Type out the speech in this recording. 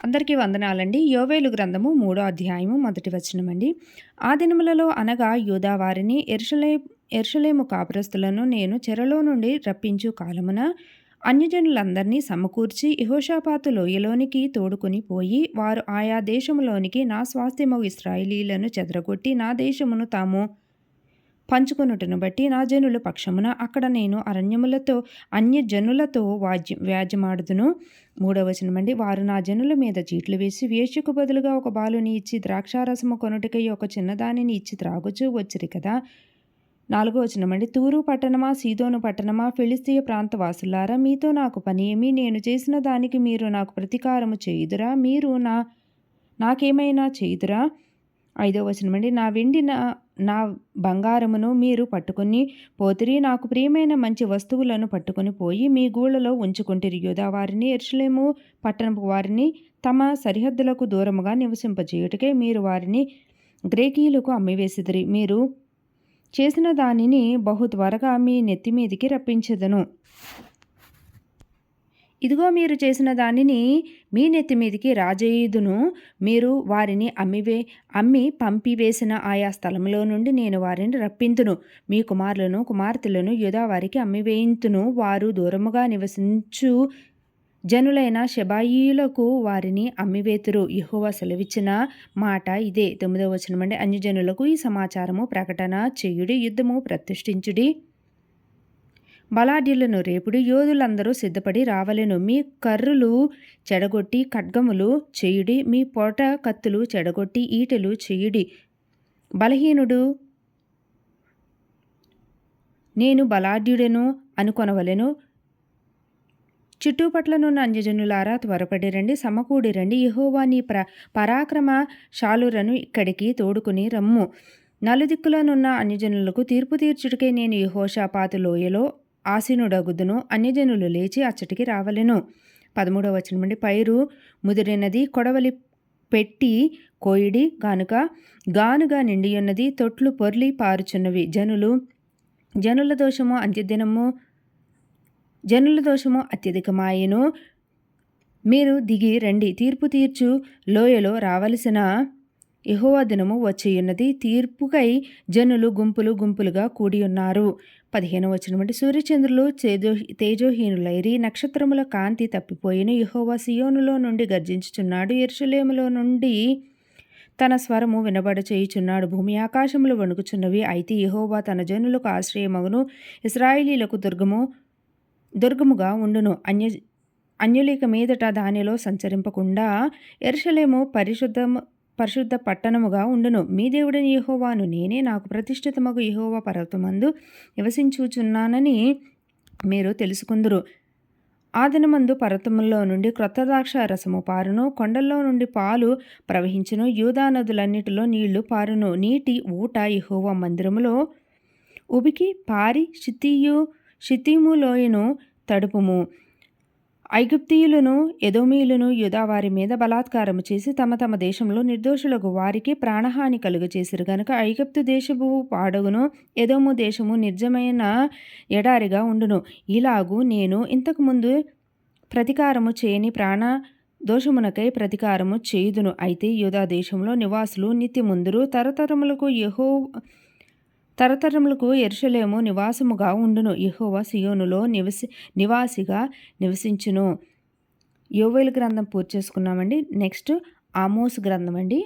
అందరికీ వందనాలండి. యోవేలు గ్రంథము 3వ అధ్యాయము మొదటి వచనమండి. ఆ దినములలో అనగా యూదా వారిని యెరూషలేము కాపురస్తులను నేను చెరలో నుండి రప్పించు కాలమున అన్యజనులందరినీ సమకూర్చి యెహోషాపాతు లోయలోనికి తోడుకొని పోయి వారు ఆయా దేశములోనికి నా స్వాస్థ్యమగు ఇశ్రాయేలీయులను చెదరగొట్టి నా దేశమును తాము పంచుకొనుటను బట్టి నా జనుల పక్షమున అక్కడ నేను అరణ్యములతో అన్యజనులతో వ్యాజ్యమాడుదును. 3వ వచనమండి. వారు నా జనుల మీద చీట్లు వేసి వేశ్యకు బదులుగా ఒక బాలుని ఇచ్చి ద్రాక్షారసము కొనుటకై ఒక చిన్నదానిని ఇచ్చి త్రాగుచూ వచ్చిరి కదా. 4వ వచనమండి. తూరు పట్టణమా, సీదోను పట్టణమా, ఫిలిష్తీయ ప్రాంత వాసులారా, మీతో నాకు పని ఏమి? నేను చేసిన దానికి మీరు నాకు ప్రతీకారము చేయుదురా? మీరు నాకేమైనా చేయుదురా? 5వ వచనమండి. నా వెండి నా బంగారమును మీరు పట్టుకొని పోతిరి, నాకు ప్రియమైన మంచి వస్తువులను పట్టుకొని పోయి మీ గూళ్ళలో ఉంచుకుంటిరి. యూదా వారిని యెరూషలేము పట్టణపు వారిని తమ సరిహద్దులకు దూరముగా నివసింపజేయుటకై మీరు వారిని గ్రీకీయులకు అమ్మివేసిదిరి. మీరు చేసిన దానిని బహు త్వరగా మీ నెత్తిమీదికి రప్పించెదను. ఇదిగో మీరు చేసిన దానిని మీ నెత్తిమీదికి రాజేయుదును. మీరు వారిని అమ్మి పంపివేసిన ఆయా స్థలంలో నుండి నేను వారిని రప్పింతును. మీ కుమారులను కుమార్తెలను యూదా వారికి అమ్మివేయింతును. వారు దూరముగా నివసించు జనులైన షెబాయీయులకు వారిని అమ్మివేతురు. యెహోవా సెలవిచ్చిన మాట ఇదే. 9వ వచనమండి. అన్యజనులకు ఈ సమాచారము ప్రకటన చేయుడి, యుద్ధము ప్రతిష్ఠించుడి, బలాఢ్యులను రేపుడి, యోధులందరూ సిద్ధపడి రావలెను. మీ కర్రులు చెడగొట్టి ఖడ్గములు చేయుడి, మీ పోట కత్తులు చెడగొట్టి ఈటెలు చేయుడి. బలహీనుడు నేను బలాఢ్యుడెను అనుకొనవలెను. చుట్టుపట్లనున్న అన్యజనులారా, త్వరపడిరండి, సమకూడిరండి. యెహోవా నీ పరాక్రమ శాలురను ఇక్కడికి తోడుకుని రమ్ము. నలుదిక్కులనున్న అన్యజనులకు తీర్పు తీర్చుటకై నేను యెహోషాపాతు లోయలో ఆసీనుడగుదును. అన్యజనులు లేచి అచ్చటికి రావలెను. 13వ వచనమండి. పైరు ముదిరినది, కొడవలి పెట్టి కోయిడి, గానుగా నిండియున్నది, తొట్లు పొర్లి పారుచున్నవి. జనుల దోషము అత్యధికమాయెను. మీరు దిగి రండి, తీర్పు తీర్చు లోయలో రావలసిన యెహోవా దినము వచ్చియున్నది. తీర్పుకై జనులు గుంపులు గుంపులుగా కూడియున్నారు. 15వ వచనమండి. సూర్యచంద్రులు తేజోహీనులైరి, నక్షత్రముల కాంతి తప్పిపోయిను. యెహోవా సియోనులో నుండి గర్జించుచున్నాడు, యెరూషలేములో నుండి తన స్వరము వినబడ చేయుచున్నాడు. భూమి ఆకాశములు వణుకుచున్నవి. అయితే యెహోవా తన జనులకు ఆశ్రయమగును, ఇశ్రాయేలీయులకు దుర్గముగా ఉండును. అన్యులిక మీదట దానిలో సంచరింపకుండా యెరూషలేము పరిశుద్ధ పట్టణముగా ఉండును. మీ దేవుడని యెహోవాను నేనే. నాకు ప్రతిష్ఠితమగు యెహోవా పర్వతమందు నివసించుచున్నానని మీరు తెలుసుకుందురు. ఆ దినమందు పర్వతముల్లో నుండి క్రొత్త ద్రాక్ష రసము పారును, కొండల్లో నుండి పాలు ప్రవహించును, యూదా నదులన్నిటిలో నీళ్లు పారును. నీటి ఊట యెహోవా మందిరములో ఉబికి పారి షిత్తీము లోయను తడుపుము. ఐగుప్తీయులను ఎదోమీయులను యూదా వారి మీద బలాత్కారము చేసి తమ తమ దేశంలో నిర్దోషులకు వారికి ప్రాణహాని కలుగచేసిరు గనుక ఐగుప్తు దేశము పాడగును, ఎదోము దేశము నిర్జమైన ఎడారిగా ఉండును. ఇలాగూ నేను ఇంతకుముందు ప్రతీకారము చేయని ప్రాణ దోషమునకై ప్రతీకారము చేయుదును. అయితే యూదా దేశంలో నివాసులు నిత్యముందురు. తరతరములకు యెరూషలేము నివాసముగా ఉండును. యెహోవా సియోనులో నివాసిగా నివసించును. యోవేలు గ్రంథం పూర్తి చేసుకున్నామండి. నెక్స్ట్ ఆమోస్ గ్రంథం అండి.